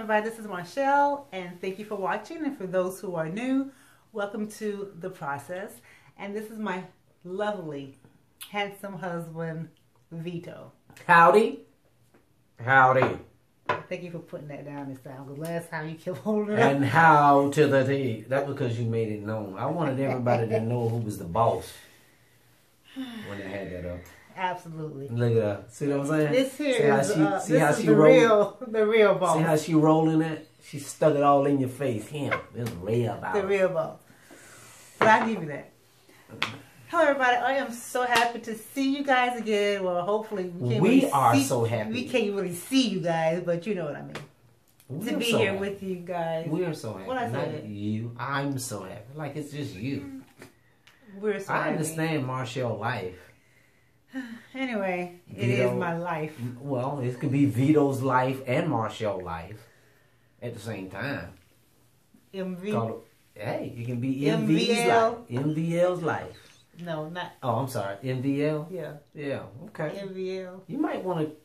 everybody, this is Marshall, and thank you for watching. And for those who are new, welcome to The Process. And this is my lovely, handsome husband, Vito. Howdy. Howdy. Thank you for putting that down this time, because last time you kept holding it up. And how to the T. That's because you made it known. I wanted everybody to know who was the boss when I had that up. Absolutely. Look at her. See what I'm saying? This here is the real boss. See how she rolling it? She stuck it all in your face. Him. This real boss. The real boss. So I give you that. Hello everybody, I am so happy to see you guys again. Well, hopefully we can't so happy. We can't really see you guys, but you know what I mean. To be here with you guys. We are so happy. What I said? Not you. I'm so happy. Like it's just you. We're so happy. I understand Marshall life. Anyway, Vito, it is my life. Well, it could be Vito's life and Marshall life at the same time. MV. Hey, it can be MV's life. MVL's life. No, not. Oh, I'm sorry. MVL? Yeah. Yeah, okay. MVL. You might want to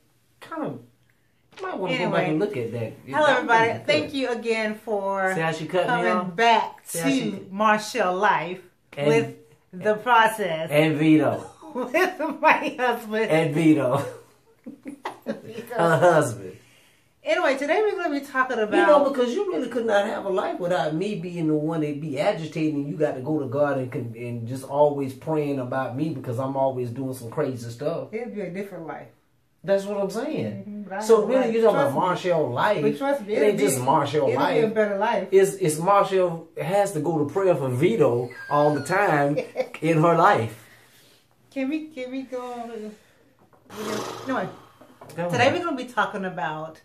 go back and look at that. Hello, everybody. Thank you again for coming back to Marshall Life with The Process. And Vito. With my husband. And Vito. Her husband. Anyway, today we're going to be talking about... You know, because you really could not have a life without me being the one that be agitating. You got to go to God and just always praying about me because I'm always doing some crazy stuff. It'd be a different life. That's what I'm saying. So really, you're talking about Marshall life. But trust me, it ain't just Marshall life. It'll be a better life. It's Marshall has to go to prayer for Vito all the time in her life. Can we go on? Anyway, today we're going to be talking about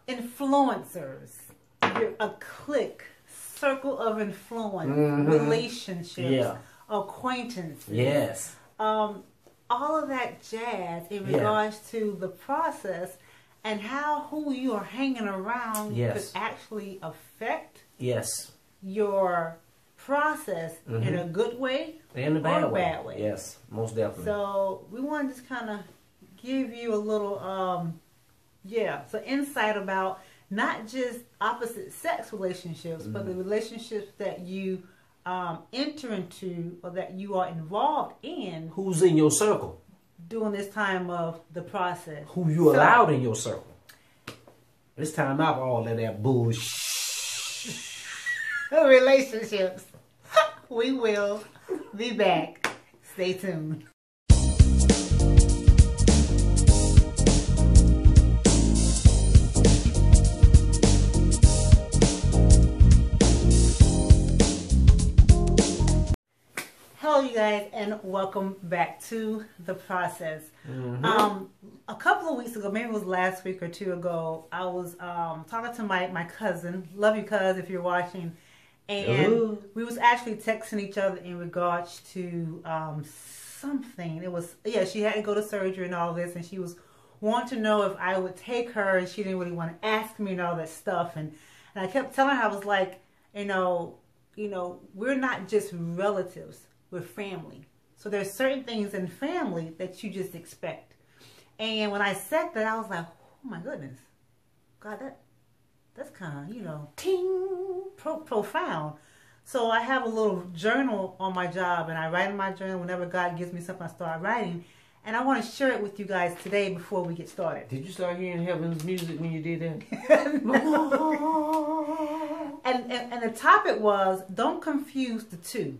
influencers. You're a clique, circle of influence, relationships, acquaintances. Yes. All of that jazz in regards to the process and how who you are hanging around could actually affect your process in a good way and a bad way. Yes, most definitely. So we want to just kind of give you a little so insight about not just opposite sex relationships, but the relationships that you enter into or that you are involved in. Who's in your circle? During this time of the process. Who you allowed in your circle. This time out all of that Bull Shhhh. Relationships. We will be back. Stay tuned. Hello you guys, and welcome back to The Process. A couple of weeks ago, maybe it was last week or two ago, I was talking to my cousin. Love you, cuz, if you're watching. And we was actually texting each other in regards to something. It was, she had to go to surgery and all this, and she was wanting to know if I would take her, and she didn't really want to ask me and all that stuff. And I kept telling her, I was like, you know, we're not just relatives. We're family. So there's certain things in family that you just expect. And when I said that, I was like, oh my goodness. God, that's kind of, profound. So I have a little journal on my job, and I write in my journal whenever God gives me something, I start writing. And I want to share it with you guys today before we get started. Did you start hearing heaven's music when you did that? and the topic was, don't confuse the two.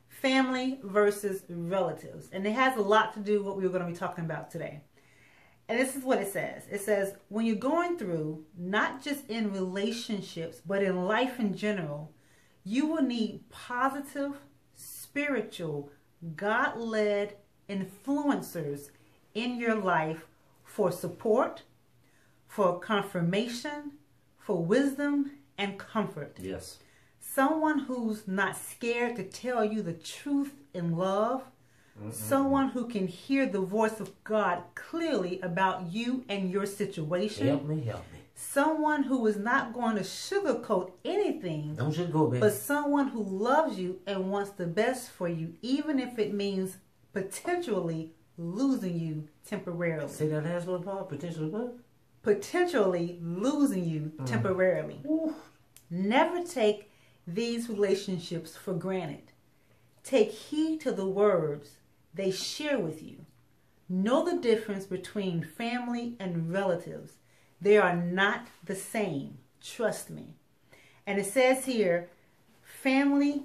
Family versus relatives. And it has a lot to do with what we're going to be talking about today. And this is what it says. It says, when you're going through, not just in relationships, but in life in general, you will need positive, spiritual, God-led influencers in your life for support, for confirmation, for wisdom and comfort. Yes. Someone who's not scared to tell you the truth in love. Someone who can hear the voice of God clearly about you and your situation. Help me. Someone who is not going to sugarcoat anything. Don't sugarcoat, baby. But someone who loves you and wants the best for you, even if it means potentially losing you temporarily. Say that last little part, potentially what? potentially losing you temporarily. Ooh. Never take these relationships for granted. Take heed to the words they share with you. Know the difference between family and relatives. They are not the same. Trust me. And it says here, family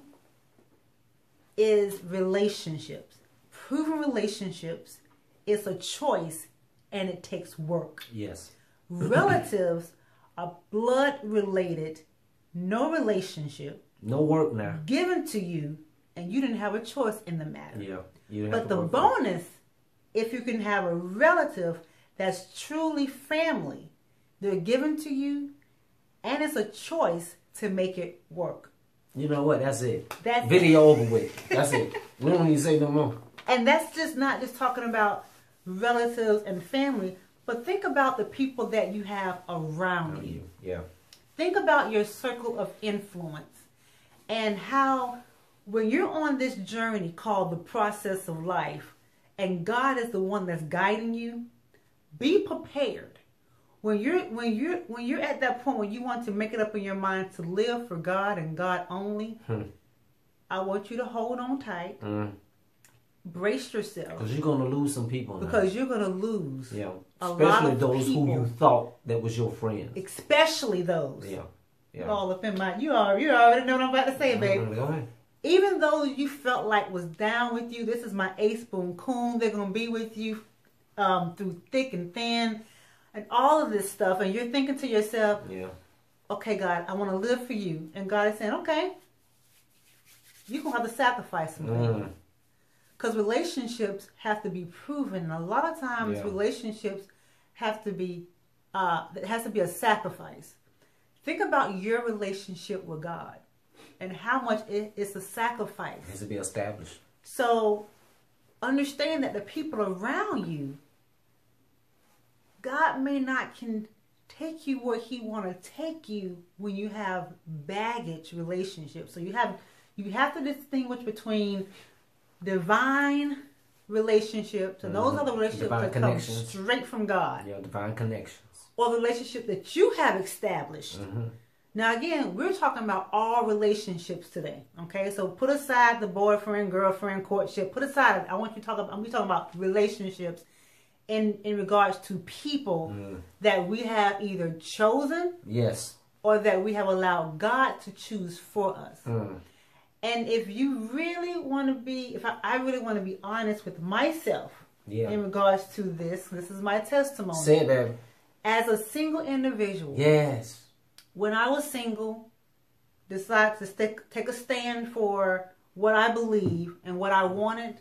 is relationships. Proven relationships is a choice and it takes work. Yes. Relatives are blood related, no relationship. No work now. Given to you and you didn't have a choice in the matter. Yeah. But the bonus, if you can have a relative that's truly family, they're given to you and it's a choice to make it work. You know what? That's it. That's video over with. That's it. We don't need to say no more. And that's just not just talking about relatives and family, but think about the people that you have around you. Yeah. Think about your circle of influence and how when you're on this journey called the process of life and God is the one that's guiding you, be prepared. When you're at that point where you want to make it up in your mind to live for God and God only, I want you to hold on tight. Brace yourself. Because you're going to lose some people now. Because you're going to lose especially those who you thought that was your friends. Especially those. Yeah. All up in my, you already know what I'm about to say, baby. Go ahead. Even those you felt like was down with you, this is my ace boom coon. They're going to be with you through thick and thin and all of this stuff. And you're thinking to yourself, okay, God, I want to live for you. And God is saying, okay, you're going to have to sacrifice some things. Because relationships have to be proven. And a lot of times relationships have to be, it has to be a sacrifice. Think about your relationship with God and how much it's a sacrifice. It has to be established. So understand that the people around you, God may not can take you where he want to take you when you have baggage relationships. So you have to distinguish between divine relationships, and those are the relationships that come straight from God. Yeah, divine connections. Or the relationship that you have established. Now again, we're talking about all relationships today. Okay, so put aside the boyfriend, girlfriend, courtship. Put aside. I'm talking about relationships in regards to people that we have either chosen, or that we have allowed God to choose for us. And if you really want to be, if I really want to be honest with myself in regards to this is my testimony. Say it, baby. As a single individual. When I was single, decided to take a stand for what I believe and what I wanted,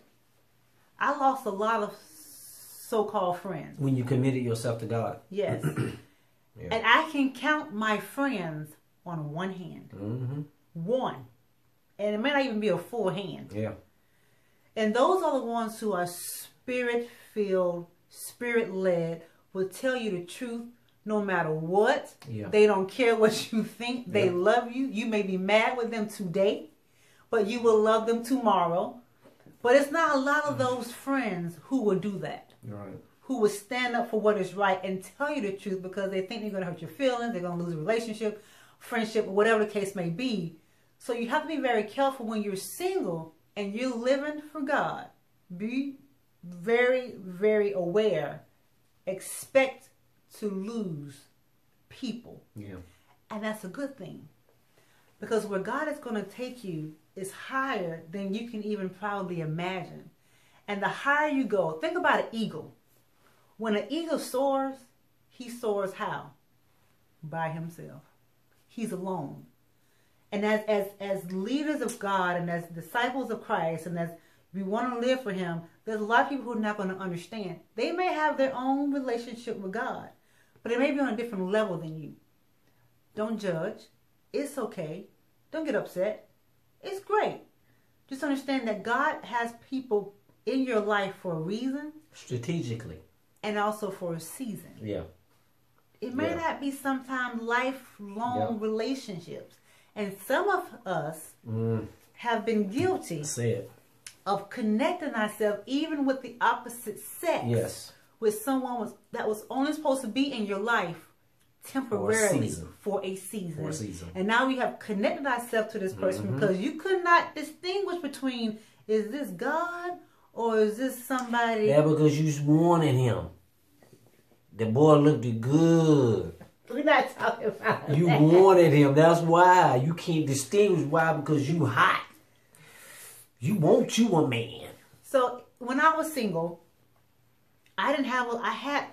I lost a lot of so-called friends. When you committed yourself to God. Yes. And I can count my friends on one hand. One. And it may not even be a full hand. And those are the ones who are spirit-filled, spirit-led, will tell you the truth no matter what. They don't care what you think. They love you. You may be mad with them today, but you will love them tomorrow. But it's not a lot of those friends who will do that. Who will stand up for what is right and tell you the truth because they think they're going to hurt your feelings, they're going to lose a relationship, friendship, whatever the case may be. So you have to be very careful when you're single and you're living for God. Be very, very aware. Expect to lose people. And that's a good thing. Because where God is going to take you is higher than you can even probably imagine. And the higher you go, think about an eagle. When an eagle soars, he soars how? By himself. He's alone. And as leaders of God and as disciples of Christ and as we want to live for him, there's a lot of people who are not going to understand. They may have their own relationship with God, but they may be on a different level than you. Don't judge. It's okay. Don't get upset. It's great. Just understand that God has people in your life for a reason. Strategically. And also for a season. It may not be sometimes lifelong relationships. And some of us have been guilty of connecting ourselves even with the opposite sex with someone that was only supposed to be in your life temporarily for a season. And now we have connected ourselves to this person because you could not distinguish between, is this God or is this somebody? Yeah, because you wanted him. The boy looked good. We're not talking about you that. wanted him. That's why. You can't distinguish why, because you hot. You want you a man. So when I was single, I had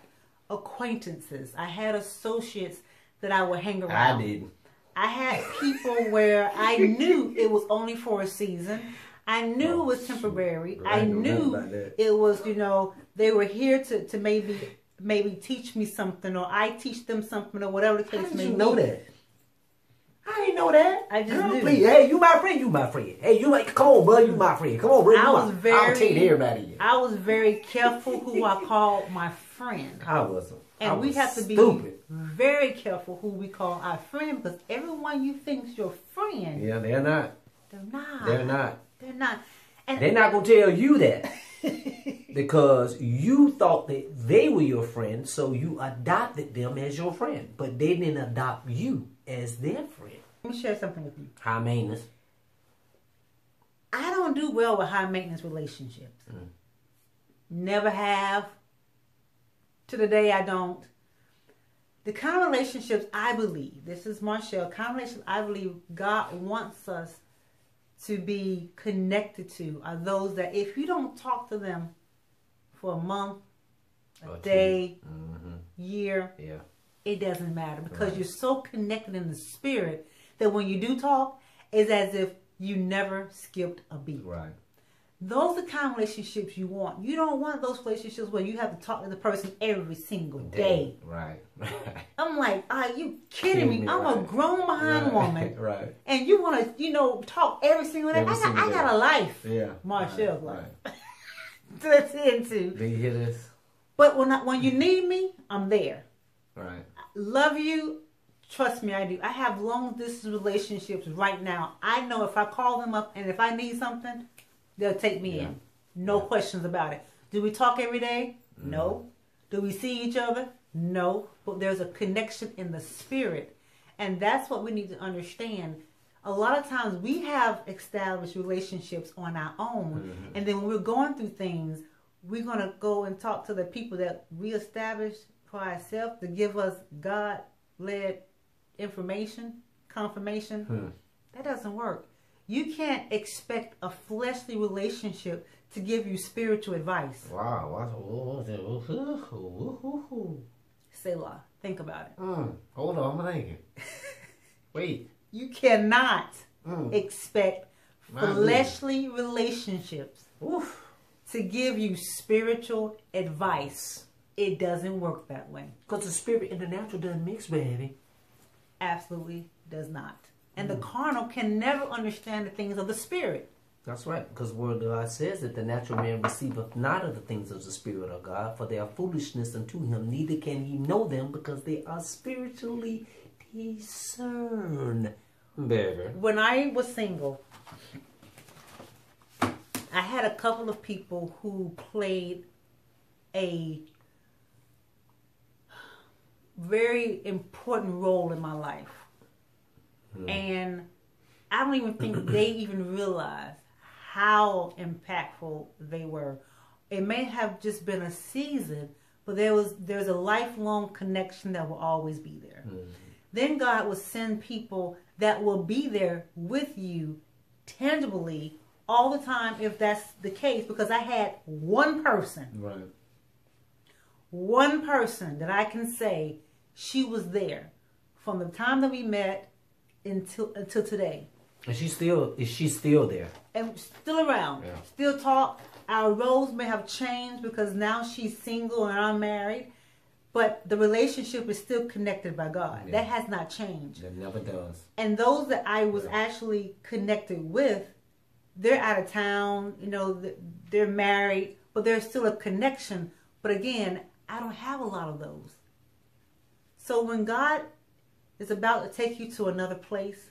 acquaintances. I had associates that I would hang around. I didn't. I had people where I knew it was only for a season. I knew it was temporary. I knew it was, you know, they were here to maybe teach me something, or I teach them something, or whatever the case may be. You know that? I didn't know that. I just knew. Please. Hey, you my friend. You my friend. Hey, you like, come on, bud. You my friend. Come on, bro. I'll take everybody. I was very careful who I called my friend. I wasn't. And we have to be very careful who we call our friend, because everyone you think's your friend. Yeah, they're not. They're not. They're not. They're not. And they're not going to tell you that. Because you thought that they were your friend, so you adopted them as your friend. But they didn't adopt you as their friend. Let me share something with you. High maintenance. I don't do well with high maintenance relationships. Never have. To the day I don't. The kind of relationships I believe, this is Marshall, kind of relationships I believe God wants us to be connected to are those that if you don't talk to them for a month, a day, year, it doesn't matter, because you're so connected in the spirit that when you do talk, it's as if you never skipped a beat. Right. Those are the kind of relationships you want. You don't want those relationships where you have to talk to the person every single day. Right. I'm like, are you kidding me? I'm a grown behind woman. Right. And you want to, talk every single day. I got a life. Yeah. Marshall's life. To attend to. Do you hear this? But when you need me, I'm there. Right. Love you. Trust me, I do. I have long distance relationships right now. I know if I call them up and if I need something, they'll take me in. No questions about it. Do we talk every day? No. Do we see each other? No. But there's a connection in the spirit. And that's what we need to understand. A lot of times we have established relationships on our own. And then when we're going through things, we're going to go and talk to the people that we established for ourselves to give us God-led information, confirmation. That doesn't work. You can't expect a fleshly relationship to give you spiritual advice. Wow. Selah. Think about it. Hold on, I'm thinking. Wait. You cannot expect fleshly relationships to give you spiritual advice. It doesn't work that way. Because the spirit and the natural doesn't mix, baby. Absolutely does not. And the carnal can never understand the things of the spirit. That's right. Because the word of God says that the natural man receiveth not of the things of the spirit of God, for they are foolishness unto him. Neither can he know them, because they are spiritually discerned. Baby. When I was single, I had a couple of people who played a very important role in my life. And I don't even think they even realized how impactful they were. It may have just been a season, but there's a lifelong connection that will always be there. Then God will send people that will be there with you tangibly all the time, if that's the case, because I had one person. Right. One person that I can say she was there from the time that we met until today. And is she still there? And still around. Yeah. Still talk. Our roles may have changed because now she's single and I'm married. But the relationship is still connected by God. Yeah. That has not changed. It never does. And those that I was actually connected with, they're out of town, they're married, but there's still a connection. But again, I don't have a lot of those. So when God is about to take you to another place,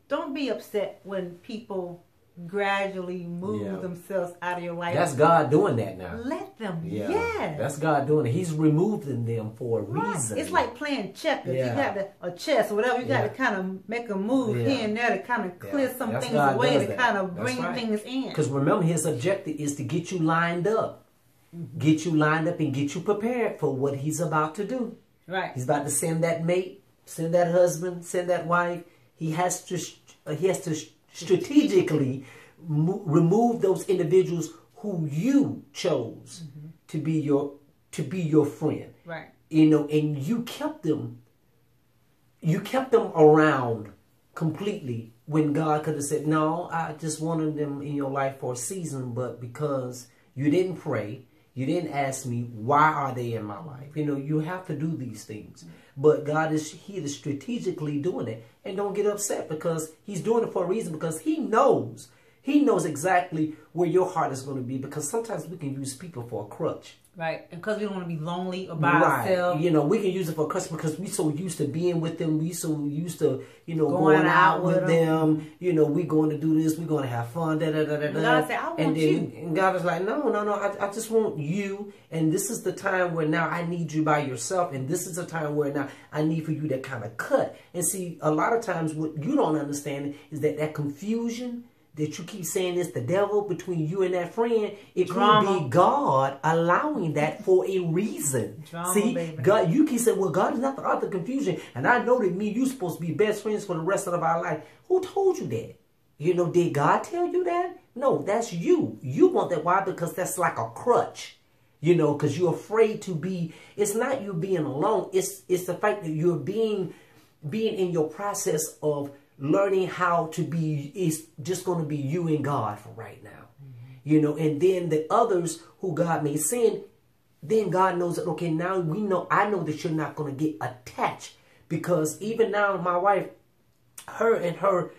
don't be upset when people gradually move themselves out of your life. That's God doing that now. Let them. Yeah. Yes. That's God doing it. He's removing them for a reason. It's like playing checkers. You got a chess or whatever. You got to kind of make a move here and there to kind of clear some things away to kind of bring things in. Because remember, his objective is to get you lined up. Get you lined up and get you prepared for what he's about to do. Right. He's about to send that mate, send that husband, send that wife. He has to strategically remove those individuals who you chose to be your friend. Right. You know, and you kept them around completely when God could have said, no, I just wanted them in your life for a season, but because you didn't pray, you didn't ask me, why are they in my life? You know, you have to do these things. But God is strategically doing it. And don't get upset because he's doing it for a reason, because he knows exactly where your heart is going to be, because sometimes we can use people for a crutch. Right. And because we don't want to be lonely or by ourselves. You know, we can use it for a crutch because we're so used to being with them. We so used to, you know, going out with them. You know, we're going to do this. We're going to have fun. God said, I want you. And God is like, no. I just want you. And this is the time where now I need you by yourself. And this is the time where now I need for you to kind of cut. And see, a lot of times what you don't understand is that confusion that you keep saying is the devil between you and that friend, it could be God allowing that for a reason. See, baby. God, you keep saying, well, God is not the author of confusion. And I know that me and you supposed to be best friends for the rest of our life. Who told you that? You know, did God tell you that? No, that's you. You want that. Why? Because that's like a crutch. You know, because you're afraid to be, it's not you being alone. It's the fact that you're being in your process of learning how to be, it's just going to be you and God for right now. You know, and then the others who God may send, then God knows that, okay, now I know that you're not going to get attached, because even now my wife, her and her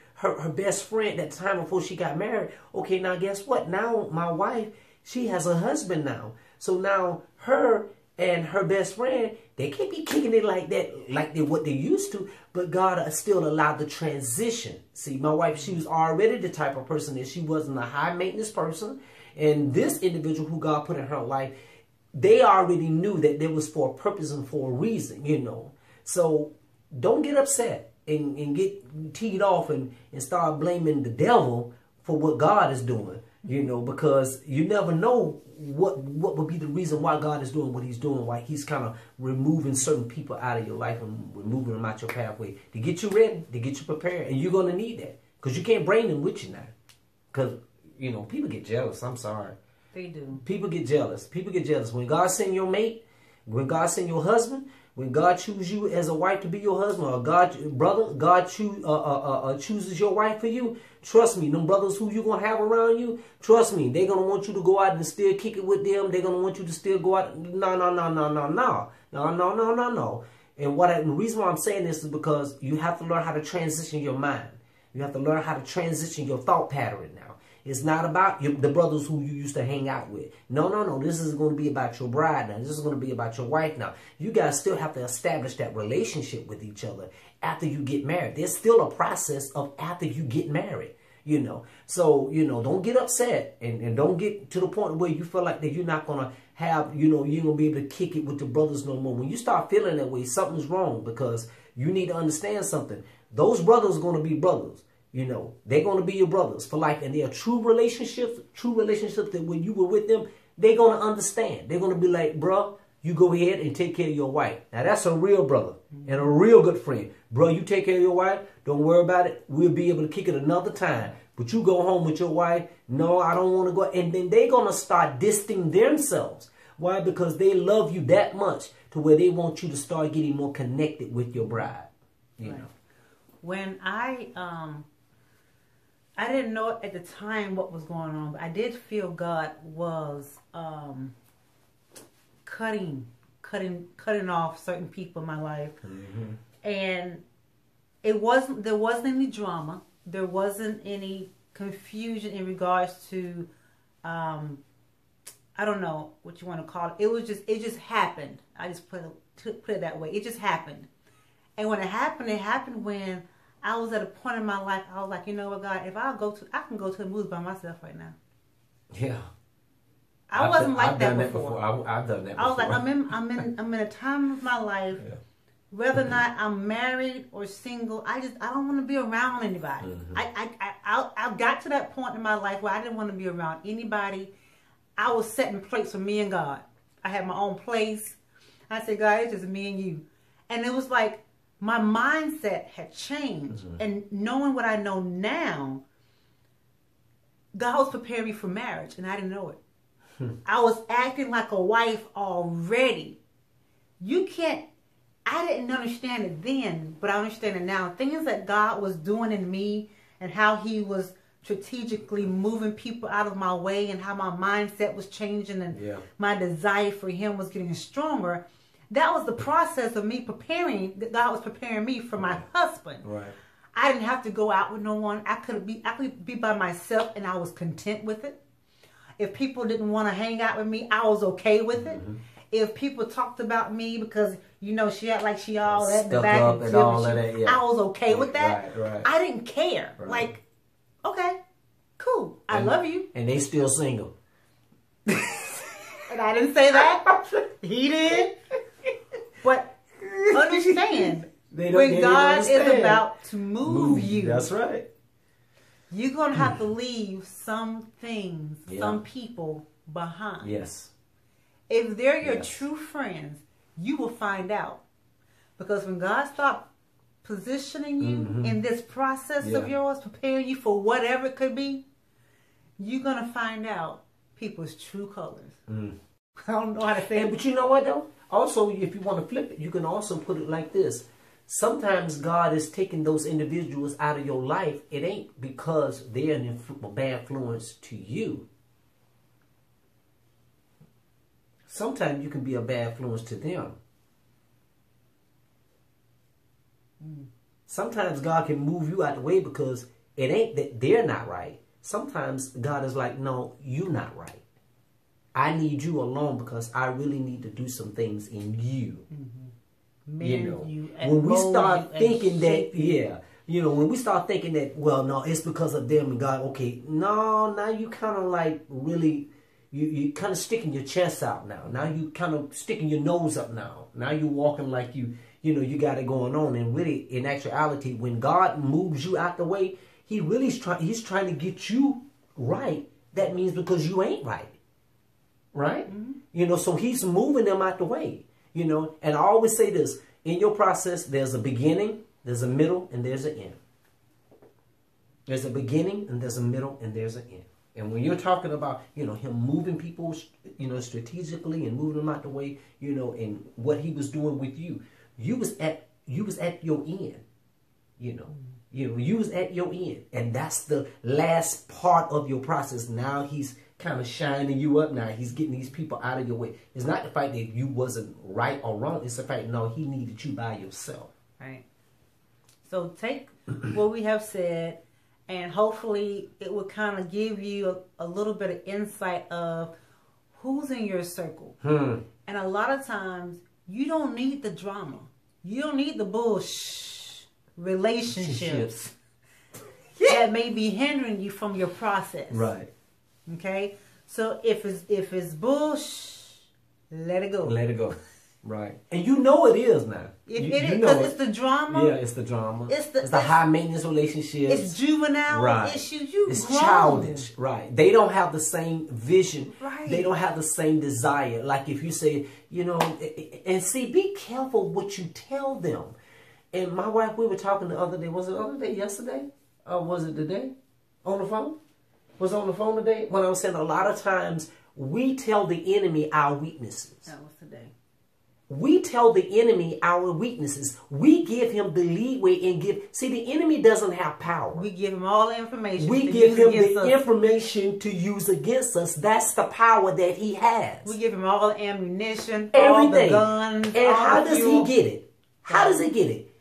best friend at the time before she got married, okay, now guess what? Now my wife, she has a husband now. So now her and her best friend, they can't be kicking it like that, like what they used to, but God still allowed the transition. See, my wife, she was already the type of person that she wasn't a high maintenance person. And this individual who God put in her life, they already knew that there was for a purpose and for a reason, you know. So don't get upset and get teed off and start blaming the devil for what God is doing, you know, because you never know what would be the reason why God is doing what he's doing, why he's kind of removing certain people out of your life and removing them out your pathway to get you ready, to get you prepared. And you're going to need that, because you can't bring them with you now, because, you know, people get jealous. I'm sorry. They do. People get jealous. People get jealous. When God send your mate, when God send your husband, when God chooses you as a wife to be your husband, or God chooses your wife for you, trust me, them brothers who you going to have around you, trust me, they're going to want you to go out and still kick it with them. They're going to want you to still go out. No. And the reason why I'm saying this is because you have to learn how to transition your mind. You have to learn how to transition your thought pattern now. It's not about the brothers who you used to hang out with. No. This is going to be about your bride now. This is going to be about your wife now. You guys still have to establish that relationship with each other after you get married. There's still a process of after you get married, you know. So, you know, don't get upset and don't get to the point where you feel like that you're not going to have, you know, you're going to be able to kick it with the brothers no more. When you start feeling that way, something's wrong, because you need to understand something. Those brothers are going to be brothers. You know, they're going to be your brothers for life, and they're true relationships that when you were with them, they're going to understand. They're going to be like, bro, you go ahead and take care of your wife. Now, that's a real brother and a real good friend. Bro, you take care of your wife. Don't worry about it. We'll be able to kick it another time. But you go home with your wife. No, I don't want to go. And then they're going to start distancing themselves. Why? Because they love you that much to where they want you to start getting more connected with your bride. You know. When I didn't know at the time what was going on, but I did feel God was cutting off certain people in my life. And there wasn't any drama. There wasn't any confusion in regards to I don't know what you want to call it. It just happened. I just put it that way. It just happened. And when it happened when I was at a point in my life, I was like, you know what, God, if I can go to the movies by myself right now. Yeah. I wasn't like that before. I've done that before. I was like, I'm in a time of my life, whether or not I'm married or single, I don't want to be around anybody. I got to that point in my life where I didn't want to be around anybody. I was setting place for me and God. I had my own place. I said, God, it's just me and you. And it was like my mindset had changed. And knowing what I know now, God was preparing me for marriage, and I didn't know it. I was acting like a wife already. I didn't understand it then, but I understand it now. Things that God was doing in me and how he was strategically moving people out of my way and how my mindset was changing and my desire for him was getting stronger. That was the process of me preparing, that God was preparing me for my husband. Right. I didn't have to go out with no one. I could be by myself, and I was content with it. If people didn't want to hang out with me, I was okay with it. If people talked about me because, you know, she act like she all that in the back and all of that, I was okay with that. Right. I didn't care. Like, okay, cool. I love you. And they still single. And I didn't say that. He did. But understand, when God is about to move you. That's right. You're going to have to leave some things, some people behind. Yes. If they're your true friends, you will find out. Because when God starts positioning you in this process of yours, preparing you for whatever it could be, you're going to find out people's true colors. I don't know how to say it. But you know what, though? Also, if you want to flip it, you can also put it like this. Sometimes God is taking those individuals out of your life. It ain't because they're a bad influence to you. Sometimes you can be a bad influence to them. Sometimes God can move you out the way because it ain't that they're not right. Sometimes God is like, no, you're not right. I need you alone because I really need to do some things in you. When we start thinking that, when we start thinking that, well, no, it's because of them and God, okay, no, now you kind of like really, you kind of sticking your chest out now. Now you kind of sticking your nose up now. Now you walking like you got it going on. And really, in actuality, when God moves you out the way, he's trying to get you right. That means because you ain't right. Right? So he's moving them out the way. And I always say this, in your process, there's a beginning, there's a middle, and there's an end. There's a beginning, and there's a middle, and there's an end. And when you're talking about, him moving people, strategically and moving them out the way, and what he was doing with you, you was at your end, you was at your end. And that's the last part of your process. Now he's kind of shining you up now. He's getting these people out of your way. It's not the fact that you wasn't right or wrong. It's the fact, no, he needed you by yourself. Right. So take what we have said, and hopefully it will kind of give you a little bit of insight of who's in your circle. And a lot of times, you don't need the drama. You don't need the Bull Shhhh relationships that may be hindering you from your process. Right. Okay, so if it's Bull Shhhh, let it go. Let it go. Right. And it is now. Because it's the drama. Yeah, it's the drama. It's the high maintenance relationships. It's juvenile issues. It's childish. Right. They don't have the same vision. Right. They don't have the same desire. Like if you say, and see, be careful what you tell them. And my wife, we were talking the other day. Was it the other day? Yesterday? Or was it today? On the phone? Was on the phone today? When I was saying a lot of times we tell the enemy our weaknesses. That was today. We tell the enemy our weaknesses. We give him the leeway and see, the enemy doesn't have power. We give him all the information. We give him the information to use against us. That's the power that he has. We give him all the ammunition, everything. All the guns. And how does he get it? How does he get it?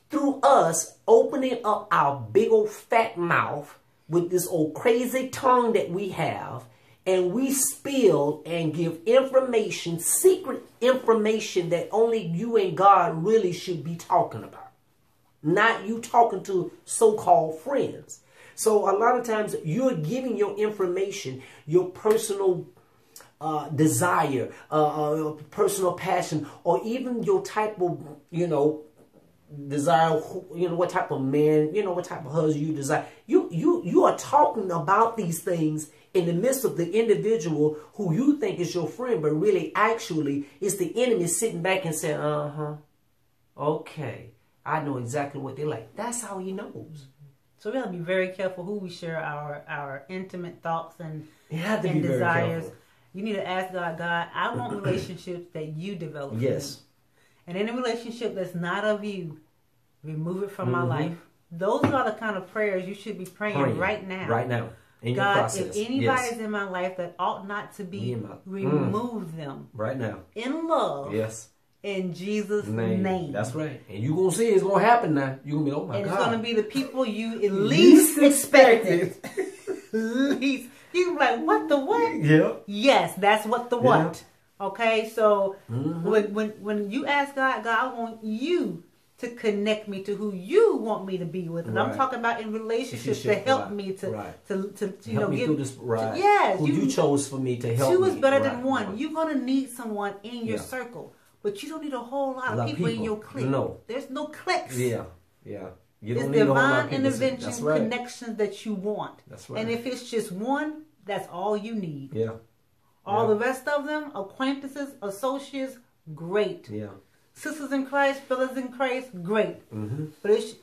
Through us opening up our big old fat mouth with this old crazy tongue that we have, and we spill and give information, secret information that only you and God really should be talking about. not you talking to so-called friends. So a lot of times you're giving your information, your personal desire, personal passion, or even your type of, desire, what type of man, what type of husband you desire. You are talking about these things in the midst of the individual who you think is your friend, but really actually it's the enemy sitting back and saying, okay, I know exactly what they like. That's how he knows. So we have to be very careful who we share our intimate thoughts and desires. Very careful. You need to ask God, I want relationships that you develop. Yes. And any relationship that's not of you, remove it from my life. Those are the kind of prayers you should be praying right now. Right now. In God, your process. if anybody's in my life that ought not to be, remove them. Right now. In love. Yes. In Jesus' name. That's right. And you're going to see it's going to happen now. You're going to be, oh my God. And it's going to be the people you at least expected. Least. You can be like, what the what? Yeah. Yes, that's what the what. Yeah. Okay, so when you ask God, I want you to connect me to who you want me to be with. And I'm talking about in relationships to help me to help me through this ride. Yes. Who you chose for me to help me. Two is better than one. You're going to need someone in your circle. But you don't need a whole lot of people in your clique. No. There's no cliques. Yeah. Yeah. You don't it's need divine intervention connections that you want. That's right. And if it's just one, that's all you need. Yeah. All the rest of them, acquaintances, associates, great. Yeah. Sisters in Christ, brothers in Christ, great. But it's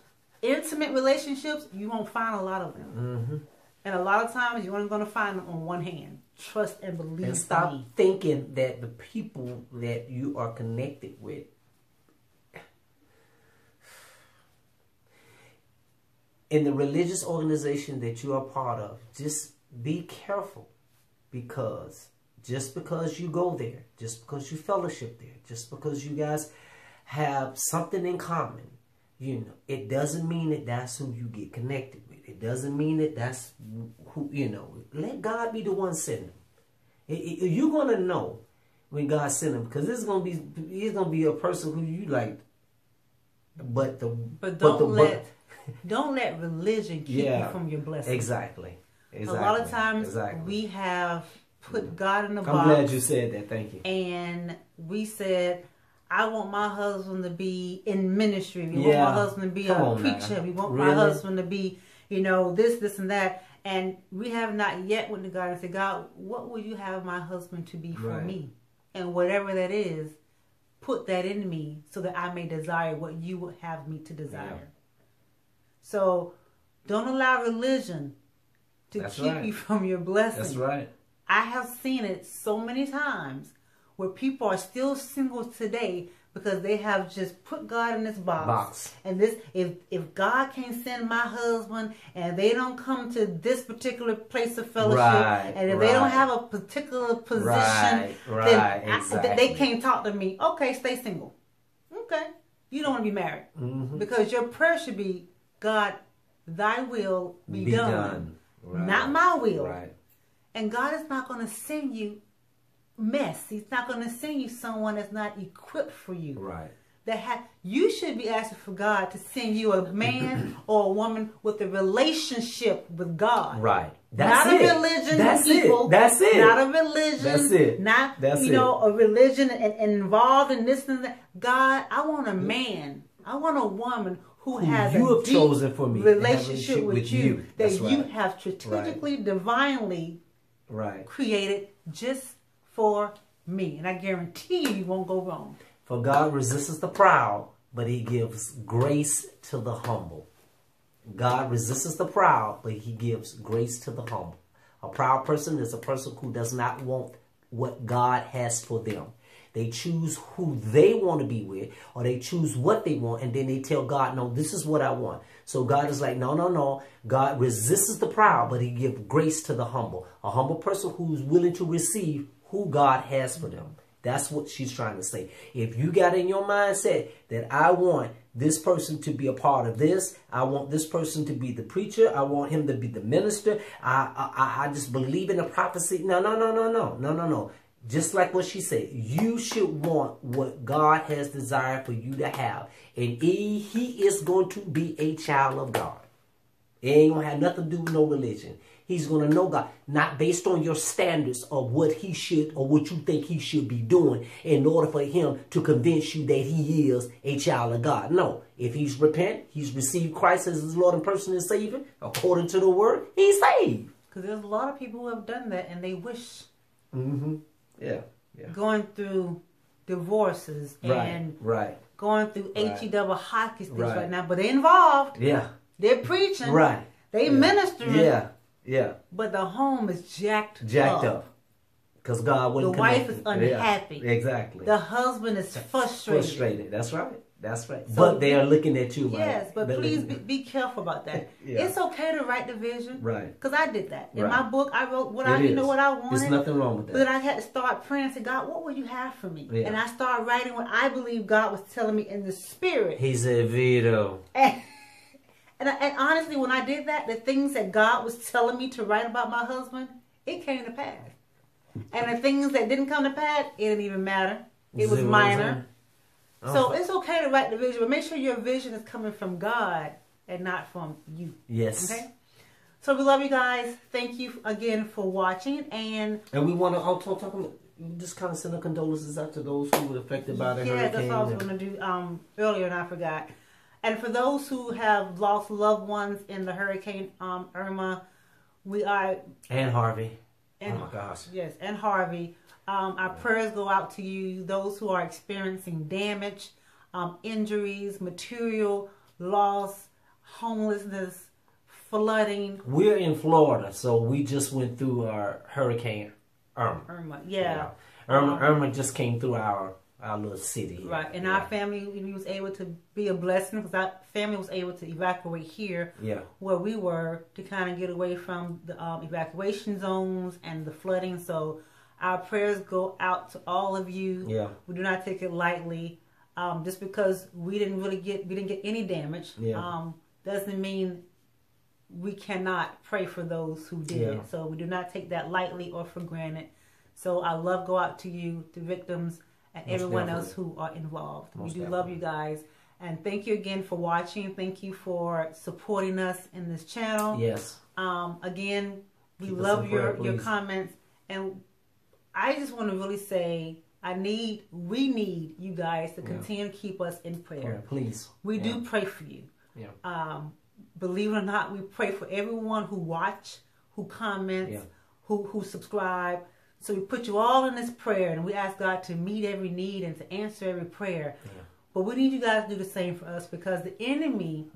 intimate relationships, you won't find a lot of them. And a lot of times, you're only going to find them on one hand. Trust and believe. And stop thinking that the people that you are connected with, in the religious organization that you are part of, just be careful, because just because you go there, just because you fellowship there, just because you guys have something in common, it doesn't mean that that's who you get connected with. It doesn't mean that that's who, let God be the one sending them. You're going to know when God sent them, because he's going to be a person who you like. But don't let religion keep you from your blessing. Exactly. A lot of times we have put God in the box. I'm glad you said that. Thank you. And we said, I want my husband to be in ministry. We want my husband to be a preacher. We want my husband to be, this and that. And we have not yet went to God and said, God, what will you have my husband to be for me? And whatever that is, put that in me so that I may desire what you would have me to desire. So don't allow religion to keep you from your blessing. That's right. I have seen it so many times where people are still single today because they have just put God in this box. And this, if God can't send my husband and they don't come to this particular place of fellowship, and if they don't have a particular position, then they can't talk to me. Okay, stay single. Okay, you don't want to be married because your prayer should be, God, thy will be done. Not my will. And God is not going to send you mess. He's not going to send you someone that's not equipped for you. You should be asking for God to send you a man or a woman with a relationship with God. That's not a religion, people. That's it. Not a religion. That's it. Not a religion and involved in this and that. God, I want a man. I want a woman who has a deep chosen for me, relationship with you that you have strategically, divinely created just for me. And I guarantee you won't go wrong. For God resists the proud, but he gives grace to the humble. God resists the proud, but he gives grace to the humble. A proud person is a person who does not want what God has for them. They choose who they want to be with, or they choose what they want, and then they tell God, no, this is what I want. So God is like, no, no, no. God resists the proud, but he gives grace to the humble. A humble person who's willing to receive who God has for them. That's what she's trying to say. If you got in your mindset that I want this person to be a part of this, I want this person to be the preacher, I want him to be the minister, I just believe in the prophecy. No, no, no, no, no, no, no, no. just like what she said, you should want what God has desired for you to have. And he is going to be a child of God. It ain't going to have nothing to do with no religion. He's going to know God, not based on your standards of what he should or what you think he should be doing in order for him to convince you that he is a child of God. No, if he's repent, he's received Christ as his Lord and personal Savior, according to the word, he's saved. Because there's a lot of people who have done that and they wish. Yeah. Going through divorces and going through HE double hockey sticks right now, but they're involved. Yeah. They're preaching. Right. They ministering. Yeah. Yeah. But the home is jacked up. Because God wasn't The wife is unhappy. Yeah, exactly. The husband is frustrated. That's right. That's right. So but they are looking at you. Yes, but please be careful about that. It's okay to write the vision. Right. Because I did that. In my book, I wrote what I wanted. There's nothing wrong with that. But I had to start praying and say, God, what will you have for me? Yeah. And I started writing what I believe God was telling me in the spirit. He said, Vito. And honestly, when I did that, the things that God was telling me to write about my husband, it came to pass. And the things that didn't come to pass, it didn't even matter. It was minor. So it's okay to write the vision, but make sure your vision is coming from God and not from you. Yes. Okay? So we love you guys. Thank you again for watching. And we want to also just kind of send our condolences out to those who were affected by the hurricane. Yeah, that's what I was going to do earlier and I forgot. And for those who have lost loved ones in the Hurricane Irma, we are... And Harvey. Oh my gosh. Yes, and Harvey. Our prayers go out to you, those who are experiencing damage, injuries, material loss, homelessness, flooding. We're in Florida, so we just went through our Hurricane Irma. Yeah. Irma just came through our little city. Right, and our family was able to be a blessing because our family was able to evacuate here where we were to kind of get away from the evacuation zones and the flooding. So our prayers go out to all of you. Yeah. We do not take it lightly. Just because we didn't get any damage doesn't mean we cannot pray for those who did. So we do not take that lightly or for granted. So our love go out to you, the victims, and everyone else who are involved. We do love you guys. And thank you again for watching. Thank you for supporting us in this channel. Yes. Again, we love your comments. And I just want to really say, we need you guys to continue to keep us in prayer. Please. We do pray for you. Yeah. Believe it or not, we pray for everyone who watch, who comments, who subscribe. So we put you all in this prayer, and we ask God to meet every need and to answer every prayer. Yeah. But we need you guys to do the same for us because the enemy,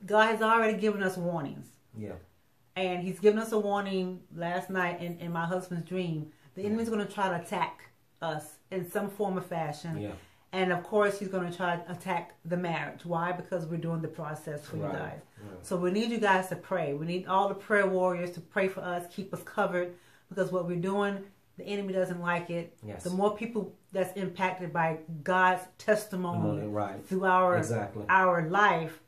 God has already given us warnings. Yeah. And he's given us a warning last night in my husband's dream. The enemy's going to try to attack us in some form or fashion. Yeah. And of course, he's going to try to attack the marriage. Why? Because we're doing the process for you guys. Right. So we need you guys to pray. We need all the prayer warriors to pray for us, keep us covered. Because what we're doing, the enemy doesn't like it. Yes. The more people that's impacted by God's testimony through our life,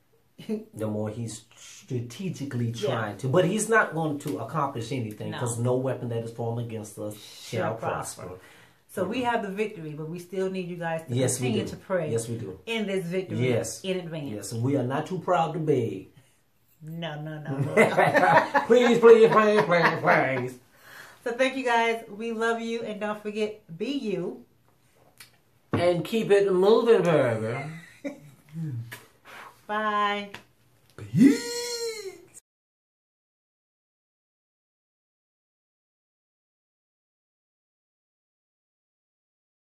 the more he's strategically trying to. But he's not going to accomplish anything because no weapon that is formed against us shall prosper. So we have the victory, but we still need you guys to continue to pray. Yes, we do. In this victory in advance. Yes, and we are not too proud to beg. No. Please, please. So thank you guys. We love you. And don't forget, be you. And keep it moving, baby. Bye. Peace.